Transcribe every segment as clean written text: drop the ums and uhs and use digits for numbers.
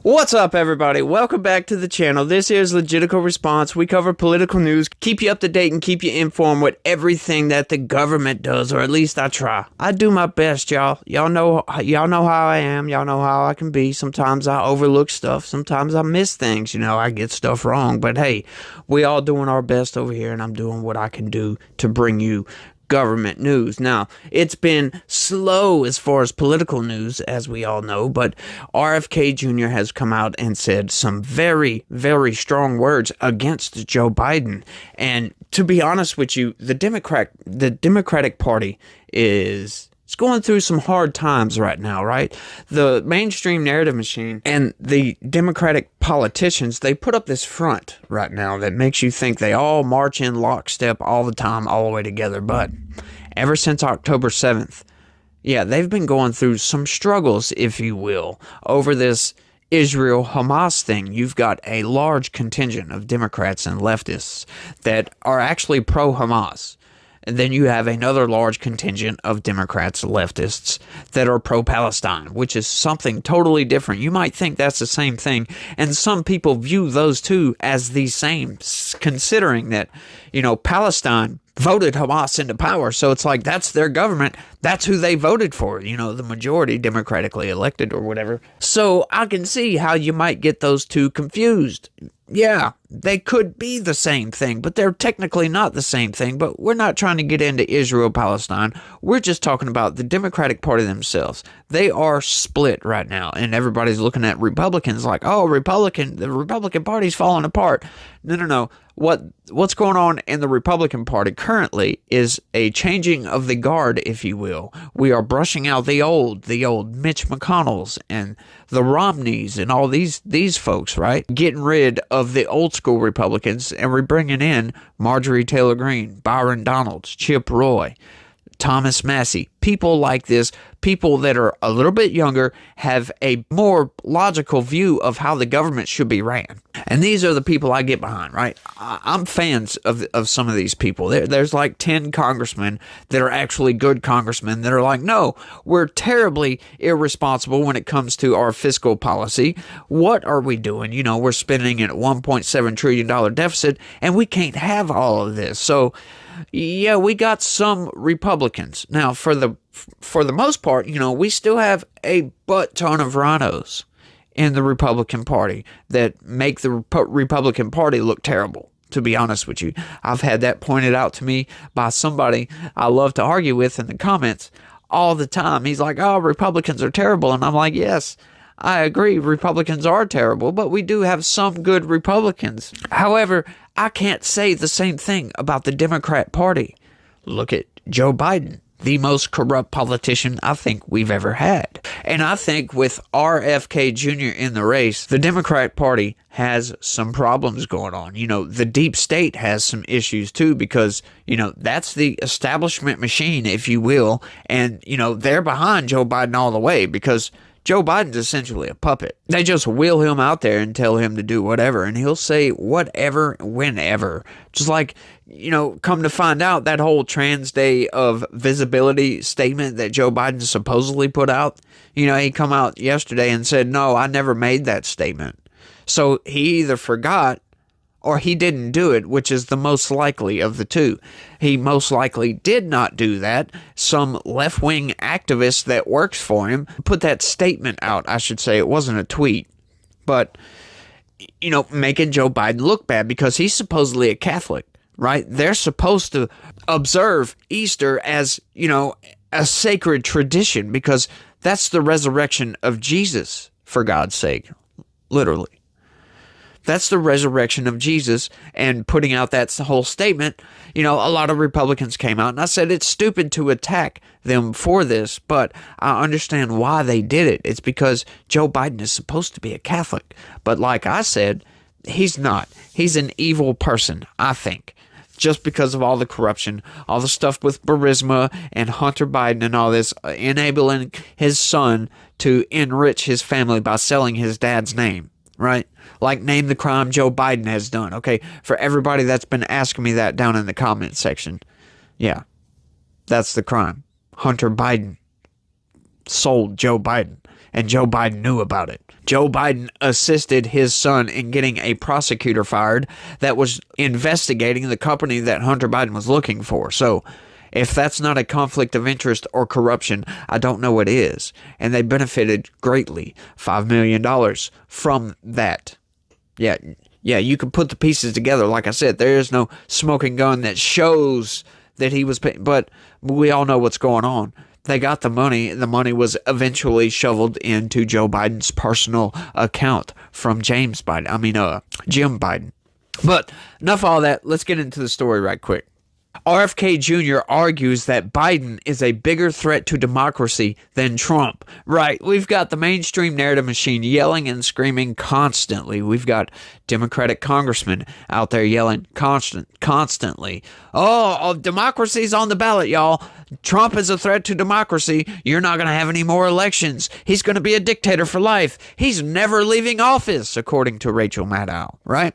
What's up, everybody? Welcome back to the channel. This is Legitical Response. We cover political news, keep you up to date, and keep you informed with everything that the government does, or at least I try. I do my best, y'all. Y'all know how I am. Y'all know how I can be. Sometimes I overlook stuff. Sometimes I miss things. I get stuff wrong. But hey, we all doing our best over here, and I'm doing what I can do to bring you government news. Now, it's been slow as far as political news, as we all know, but RFK Jr. has come out and said some very, very strong words against Joe Biden. And to be honest with you, the Democratic Party is going through some hard times right now, right? The mainstream narrative machine and the Democratic politicians, they put up this front right now that makes you think they all march in lockstep all the time, all the way together. But ever since October 7th, they've been going through some struggles, if you will, over this Israel-Hamas thing. You've got a large contingent of Democrats and leftists that are actually pro-Hamas. And then you have another large contingent of Democrats, leftists, that are pro-Palestine, which is something totally different. You might think that's the same thing, and some people view those two as the same, considering that, Palestine voted Hamas into power, so it's like that's their government, that's who they voted for, the majority democratically elected or whatever. So I can see how you might get those two confused. Yeah, they could be the same thing, but they're technically not the same thing. But we're not trying to get into Israel-Palestine. We're just talking about the Democratic Party themselves. They are split right now, and everybody's looking at Republicans like, oh, the Republican Party's falling apart. No. What's going on in the Republican Party currently is a changing of the guard, if you will. We are brushing out the old Mitch McConnells and the Romneys and all these folks, right? Getting rid of the old school Republicans, and we're bringing in Marjorie Taylor Greene, Byron Donalds, Chip Roy, Thomas Massey, people like this, people that are a little bit younger, have a more logical view of how the government should be ran. And these are the people I get behind, right? I'm fans of some of these people. There's like 10 congressmen that are actually good congressmen that are like, no, we're terribly irresponsible when it comes to our fiscal policy. What are we doing? We're spending at $1.7 trillion deficit, and we can't have all of this. So, yeah, we got some Republicans. Now, for the most part, we still have a butt ton of rhinos in the Republican Party that make the Republican Party look terrible, to be honest with you. I've had that pointed out to me by somebody I love to argue with in the comments all the time. He's like, oh, Republicans are terrible. And I'm like, yes, I agree, Republicans are terrible, but we do have some good Republicans. However, I can't say the same thing about the Democrat Party. Look at Joe Biden, the most corrupt politician I think we've ever had. And I think with RFK Jr. in the race, the Democrat Party has some problems going on. The deep state has some issues too, because, that's the establishment machine, if you will. And, they're behind Joe Biden all the way, because Joe Biden's essentially a puppet. They just wheel him out there and tell him to do whatever, and he'll say whatever, whenever. Just like, come to find out, that whole Trans Day of Visibility statement that Joe Biden supposedly put out, he come out yesterday and said, no, I never made that statement. So he either forgot or he didn't do it, which is the most likely of the two. He most likely did not do that. Some left-wing activist that works for him put that statement out, I should say. It wasn't a tweet. But, making Joe Biden look bad because he's supposedly a Catholic, right? They're supposed to observe Easter as, a sacred tradition, because that's the resurrection of Jesus, for God's sake, literally. That's the resurrection of Jesus, and putting out that whole statement, a lot of Republicans came out, and I said it's stupid to attack them for this, but I understand why they did it. It's because Joe Biden is supposed to be a Catholic, but like I said, he's not. He's an evil person, I think, just because of all the corruption, all the stuff with Burisma and Hunter Biden and all this, enabling his son to enrich his family by selling his dad's name. Right? Like, name the crime Joe Biden has done. Okay, for everybody that's been asking me that down in the comment section. Yeah, that's the crime. Hunter Biden sold Joe Biden. and Joe Biden knew about it. Joe Biden assisted his son in getting a prosecutor fired that was investigating the company that Hunter Biden was looking for. So if that's not a conflict of interest or corruption, I don't know what is. And they benefited greatly, $5 million from that. Yeah, you can put the pieces together. Like I said, there is no smoking gun that shows that he was paying, but we all know what's going on. They got the money. The money was eventually shoveled into Joe Biden's personal account from Jim Biden. But enough of all that. Let's get into the story right quick. RFK Jr. argues that Biden is a bigger threat to democracy than Trump. Right, we've got the mainstream narrative machine yelling and screaming constantly. We've got Democratic congressmen out there yelling constantly. Oh, democracy's on the ballot, y'all. Trump is a threat to democracy. You're not going to have any more elections. He's going to be a dictator for life. He's never leaving office, according to Rachel Maddow, right?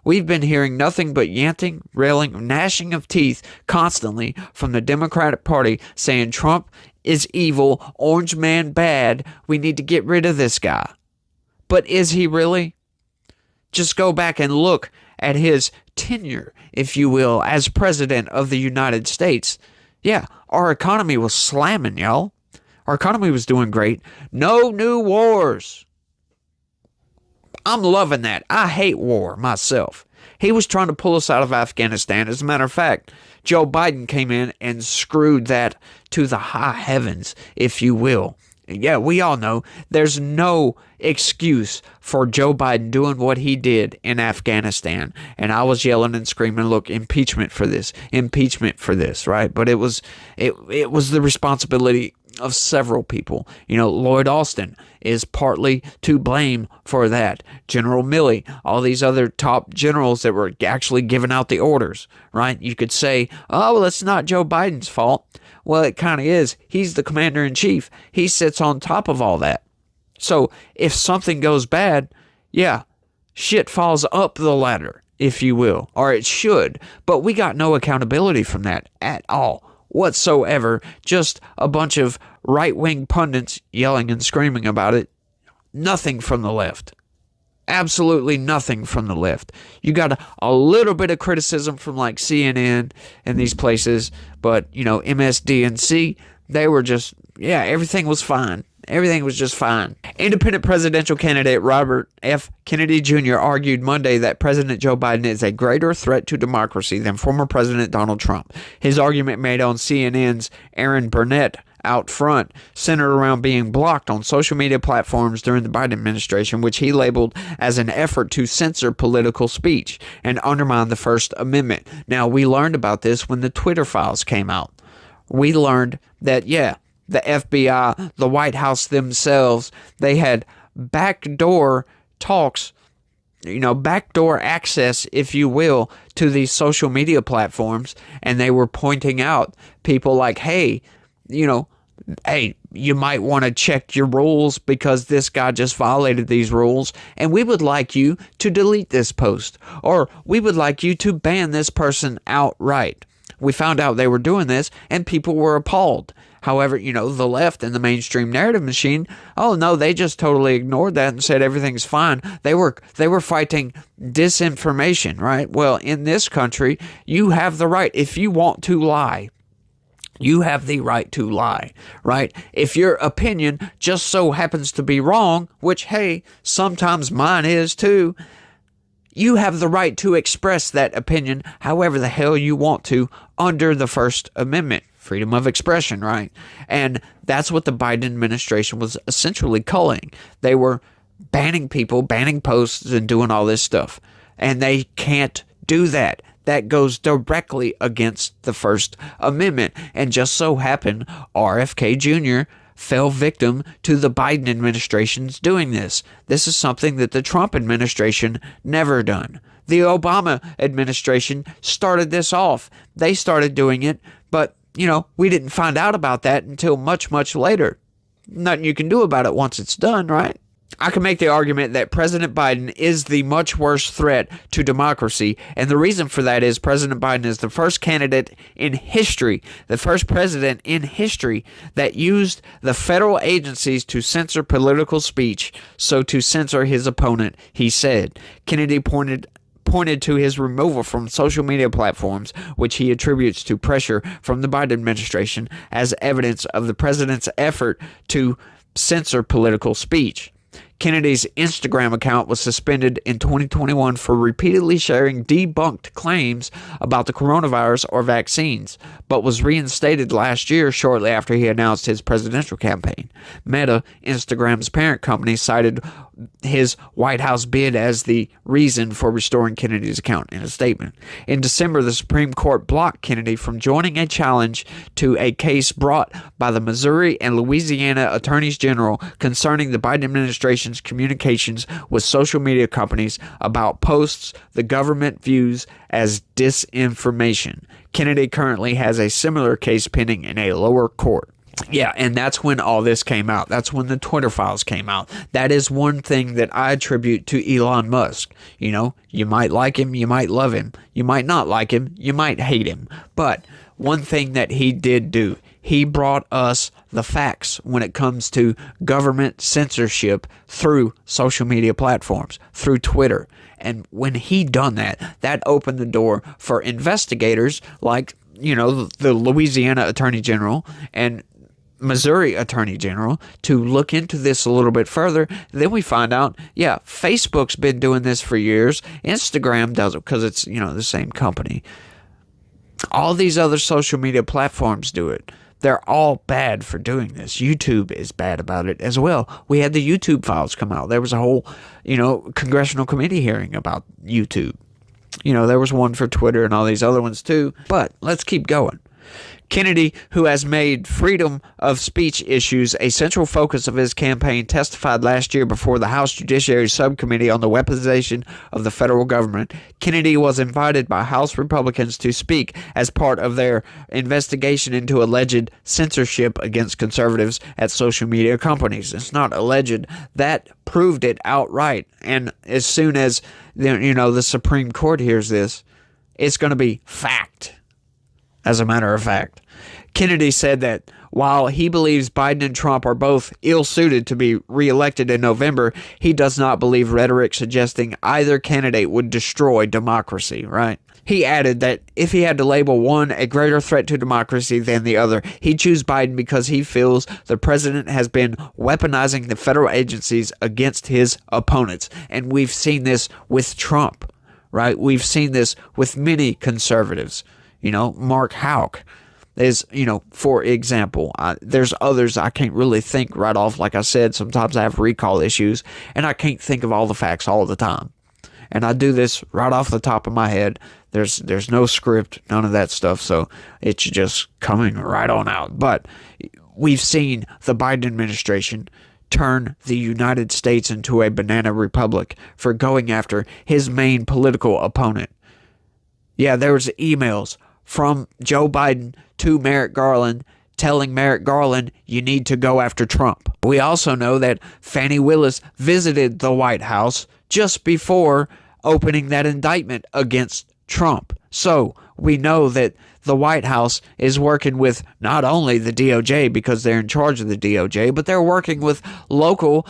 We've been hearing nothing but yanting, railing, gnashing of teeth constantly from the Democratic Party saying Trump is evil, orange man bad, we need to get rid of this guy. But is he really? Just go back and look at his tenure, if you will, as president of the United States. Yeah, our economy was slamming, y'all. Our economy was doing great. No new wars. I'm loving that. I hate war myself. He was trying to pull us out of Afghanistan. As a matter of fact, Joe Biden came in and screwed that to the high heavens, if you will. Yeah, we all know there's no excuse for Joe Biden doing what he did in Afghanistan. And I was yelling and screaming, look, impeachment for this, right? But it was the responsibility of several people. You know, Lloyd Austin is partly to blame for that. General Milley, all these other top generals that were actually giving out the orders, right? You could say, oh, well, it's not Joe Biden's fault. Well, it kind of is. He's the commander-in-chief. He sits on top of all that. So if something goes bad, yeah, shit falls up the ladder, if you will, or it should. But we got no accountability from that at all whatsoever. Just a bunch of right-wing pundits yelling and screaming about it. Nothing from the left. Absolutely nothing from the left. You got a little bit of criticism from like CNN and these places, but you know, MSDNC, they were just, yeah, everything was fine. Everything was just fine. Independent presidential candidate Robert F. Kennedy Jr. argued Monday that President Joe Biden is a greater threat to democracy than former President Donald Trump. His argument made on CNN's Aaron Burnett out front centered around being blocked on social media platforms during the Biden administration, which he labeled as an effort to censor political speech and undermine the First Amendment. Now, we learned about this when the Twitter files came out. We learned that, yeah, the FBI, the White House themselves, they had backdoor talks, you know, backdoor access, if you will, to these social media platforms. And they were pointing out people like, hey, you might want to check your rules because this guy just violated these rules. And we would like you to delete this post, or we would like you to ban this person outright. We found out they were doing this and people were appalled. However, you know, the left and the mainstream narrative machine, oh no, they just totally ignored that and said everything's fine. They were fighting disinformation, right? Well, in this country, you have the right, if you want to lie, you have the right to lie, right? If your opinion just so happens to be wrong, which, hey, sometimes mine is too, you have the right to express that opinion however the hell you want to under the First Amendment. Freedom of expression, right? And that's what the Biden administration was essentially culling. They were banning people, banning posts, and doing all this stuff. And they can't do that. That goes directly against the First Amendment. And just so happened, RFK Jr. fell victim to the Biden administration's doing this. This is something that the Trump administration never done. The Obama administration started this off. They started doing it, but you know, we didn't find out about that until much, much later. Nothing you can do about it once it's done, right? I can make the argument that President Biden is the much worse threat to democracy, and the reason for that is President Biden is the first candidate in history, the first president in history that used the federal agencies to censor political speech, so to censor his opponent, he said. Kennedy pointed to his removal from social media platforms, which he attributes to pressure from the Biden administration, as evidence of the president's effort to censor political speech. Kennedy's Instagram account was suspended in 2021 for repeatedly sharing debunked claims about the coronavirus or vaccines, but was reinstated last year shortly after he announced his presidential campaign. Meta, Instagram's parent company, cited his White House bid as the reason for restoring Kennedy's account in a statement. In December, the Supreme Court blocked Kennedy from joining a challenge to a case brought by the Missouri and Louisiana attorneys general concerning the Biden administration's communications with social media companies about posts the government views as disinformation. Kennedy currently has a similar case pending in a lower court. Yeah, and that's when all this came out. That's when the Twitter files came out. That is one thing that I attribute to Elon Musk. You know, you might like him, you might love him, you might not like him, you might hate him. But one thing that he did do, he brought us the facts when it comes to government censorship through social media platforms, through Twitter. And when he done that, that opened the door for investigators like, you know, the Louisiana Attorney General and Missouri Attorney General to look into this a little bit further. Then we find out, yeah, Facebook's been doing this for years. Instagram does it because it's, you know, the same company. All these other social media platforms do it. They're all bad for doing this. YouTube is bad about it as well. We had the YouTube files come out. There was a whole, you know, congressional committee hearing about YouTube. You know, there was one for Twitter and all these other ones too. But let's keep going. Kennedy, who has made freedom of speech issues a central focus of his campaign, testified last year before the House Judiciary Subcommittee on the Weaponization of the Federal Government. Kennedy was invited by House Republicans to speak as part of their investigation into alleged censorship against conservatives at social media companies. It's not alleged. That proved it outright. And as soon as, you know, the Supreme Court hears this, it's going to be fact. As a matter of fact, Kennedy said that while he believes Biden and Trump are both ill-suited to be reelected in November, he does not believe rhetoric suggesting either candidate would destroy democracy, right? He added that if he had to label one a greater threat to democracy than the other, he'd choose Biden because he feels the president has been weaponizing the federal agencies against his opponents. And we've seen this with Trump, right? We've seen this with many conservatives. You know, Mark Houck is, you know, for example, there's others I can't really think right off. Like I said, sometimes I have recall issues and I can't think of all the facts all the time. And I do this right off the top of my head. There's no script, none of that stuff. So it's just coming right on out. But we've seen the Biden administration turn the United States into a banana republic for going after his main political opponent. Yeah, there was emails from Joe Biden to Merrick Garland telling Merrick Garland, you need to go after Trump. We also know that Fani Willis visited the White House just before opening that indictment against Trump. So we know that the White House is working with not only the DOJ because they're in charge of the DOJ, but they're working with local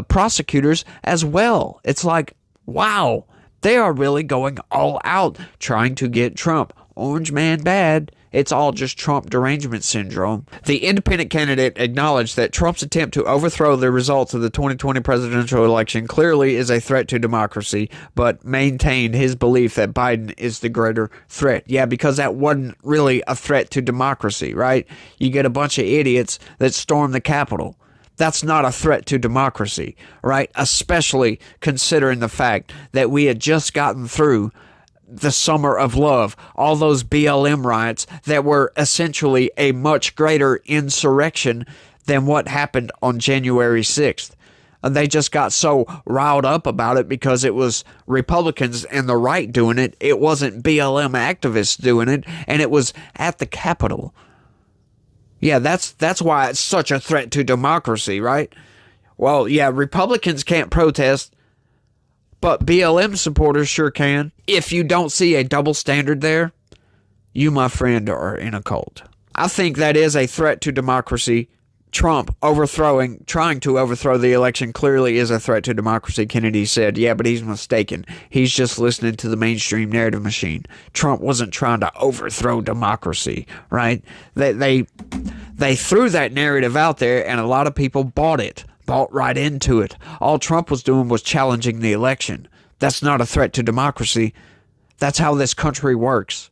prosecutors as well. It's like, wow. They are really going all out trying to get Trump. Orange man bad. It's all just Trump derangement syndrome. The independent candidate acknowledged that Trump's attempt to overthrow the results of the 2020 presidential election clearly is a threat to democracy, but maintained his belief that Biden is the greater threat. Yeah, because that wasn't really a threat to democracy, right? You get a bunch of idiots that storm the Capitol. That's not a threat to democracy, right? Especially considering the fact that we had just gotten through the summer of love, all those BLM riots that were essentially a much greater insurrection than what happened on January 6th. They just got so riled up about it because it was Republicans and the right doing it. It wasn't BLM activists doing it, and it was at the Capitol. Yeah, that's why it's such a threat to democracy, right? Well, yeah, Republicans can't protest, but BLM supporters sure can. If you don't see a double standard there, you, my friend, are in a cult. I think that is a threat to democracy. Trump trying to overthrow the election clearly is a threat to democracy. Kennedy said, yeah, but he's mistaken. He's just listening to the mainstream narrative machine. Trump wasn't trying to overthrow democracy, right? They threw that narrative out there, and a lot of people bought right into it. All Trump was doing was challenging the election. That's not a threat to democracy. That's how this country works.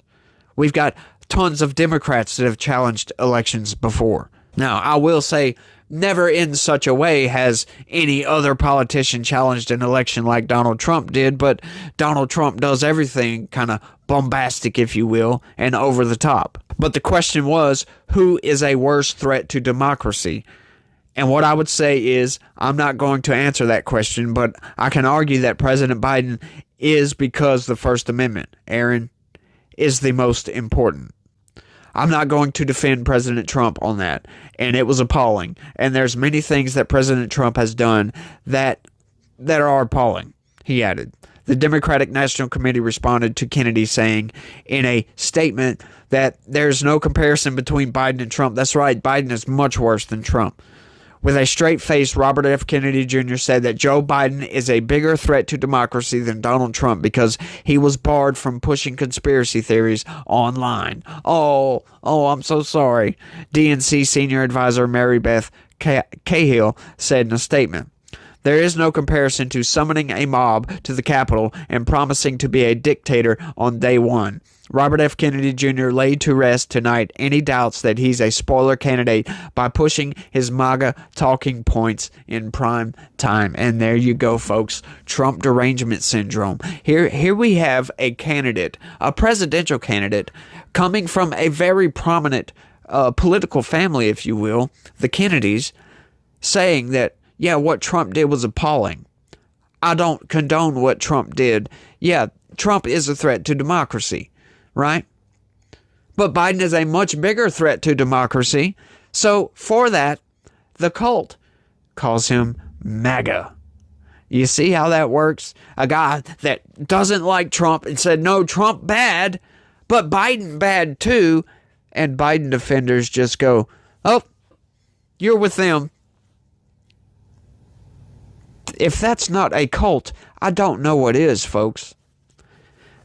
We've got tons of Democrats that have challenged elections before. Now, I will say, never in such a way has any other politician challenged an election like Donald Trump did, but Donald Trump does everything kind of bombastic, if you will, and over the top. But the question was, who is a worse threat to democracy? And what I would say is, I'm not going to answer that question, but I can argue that President Biden is, because the First Amendment, Aaron, is the most important. I'm not going to defend President Trump on that, and it was appalling. And there's many things that President Trump has done that are appalling, he added. The Democratic National Committee responded to Kennedy saying in a statement that there's no comparison between Biden and Trump. That's right, Biden is much worse than Trump. With a straight face, Robert F. Kennedy Jr. said that Joe Biden is a bigger threat to democracy than Donald Trump because he was barred from pushing conspiracy theories online. Oh, I'm so sorry. DNC senior advisor Mary Beth Cahill said in a statement, there is no comparison to summoning a mob to the Capitol and promising to be a dictator on day one. Robert F. Kennedy Jr. laid to rest tonight any doubts that he's a spoiler candidate by pushing his MAGA talking points in prime time. And there you go, folks. Trump derangement syndrome. Here we have a candidate, a presidential candidate, coming from a very prominent political family, if you will, the Kennedys, saying that, yeah, what Trump did was appalling. I don't condone what Trump did. Yeah, Trump is a threat to democracy. Right? But Biden is a much bigger threat to democracy. So for that, the cult calls him MAGA. You see how that works? A guy that doesn't like Trump and said, no, Trump bad, but Biden bad too. And Biden defenders just go, oh, you're with them. If that's not a cult, I don't know what is, folks.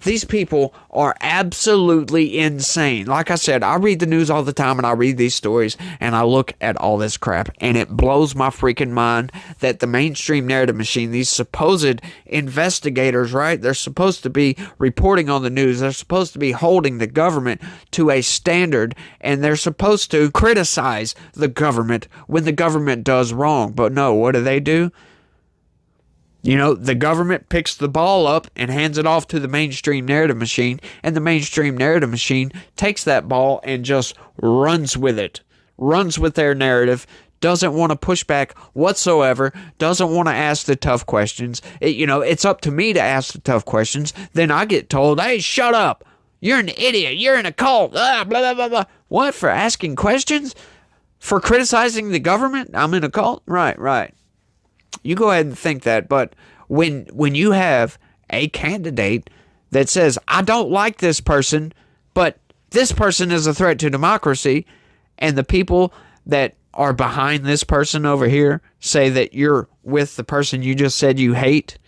These people are absolutely insane. Like I said, I read the news all the time and I read these stories and I look at all this crap and it blows my freaking mind that the mainstream narrative machine, these supposed investigators, right? They're supposed to be reporting on the news. They're supposed to be holding the government to a standard and they're supposed to criticize the government when the government does wrong. But no, what do? You know, the government picks the ball up and hands it off to the mainstream narrative machine, and the mainstream narrative machine takes that ball and just runs with it, runs with their narrative, doesn't want to push back whatsoever, doesn't want to ask the tough questions. It's up to me to ask the tough questions. Then I get told, hey, shut up. You're an idiot. You're in a cult. Blah, blah, blah, blah. What, for asking questions? For criticizing the government? I'm in a cult? Right. You go ahead and think that, but when you have a candidate that says, I don't like this person, but this person is a threat to democracy, and the people that are behind this person over here say that you're with the person you just said you hate,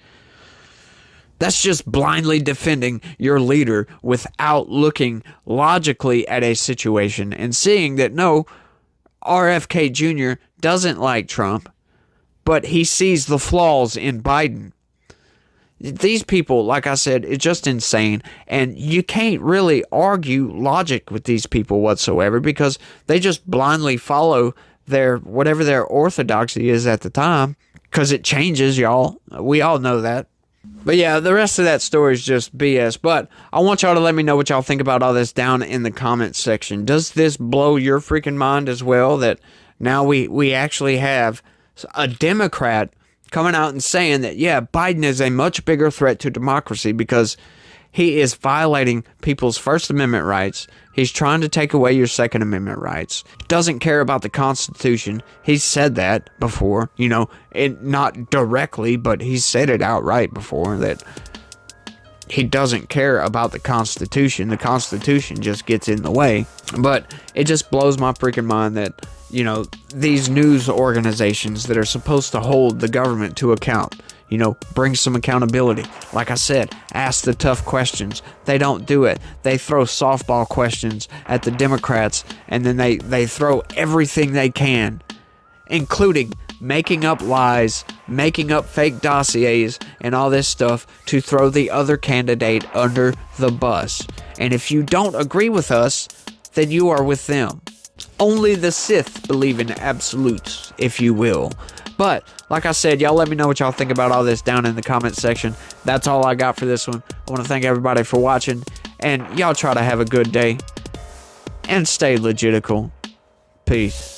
that's just blindly defending your leader without looking logically at a situation and seeing that, no, RFK Jr. doesn't like Trump, but he sees the flaws in Biden. These people, like I said, it's just insane. And you can't really argue logic with these people whatsoever because they just blindly follow whatever their orthodoxy is at the time. Because it changes, y'all. We all know that. But yeah, the rest of that story is just BS. But I want y'all to let me know what y'all think about all this down in the comments section. Does this blow your freaking mind as well? That now we actually have a Democrat coming out and saying that, yeah, Biden is a much bigger threat to democracy because He is violating people's First Amendment rights. He's trying to take away your Second Amendment rights. Doesn't care about the Constitution. He's said that before, not directly, but he's said it outright before that he doesn't care about the Constitution. The Constitution just gets in the way. But it just blows my freaking mind that, these news organizations that are supposed to hold the government to account, bring some accountability. Like I said, ask the tough questions. They don't do it. They throw softball questions at the Democrats, and then they throw everything they can, including making up lies, making up fake dossiers, and all this stuff to throw the other candidate under the bus. And if you don't agree with us, then you are with them. Only the Sith believe in absolutes, if you will. But, like I said, y'all let me know what y'all think about all this down in the comment section. That's all I got for this one. I want to thank everybody for watching, and y'all try to have a good day, and stay legitical. Peace.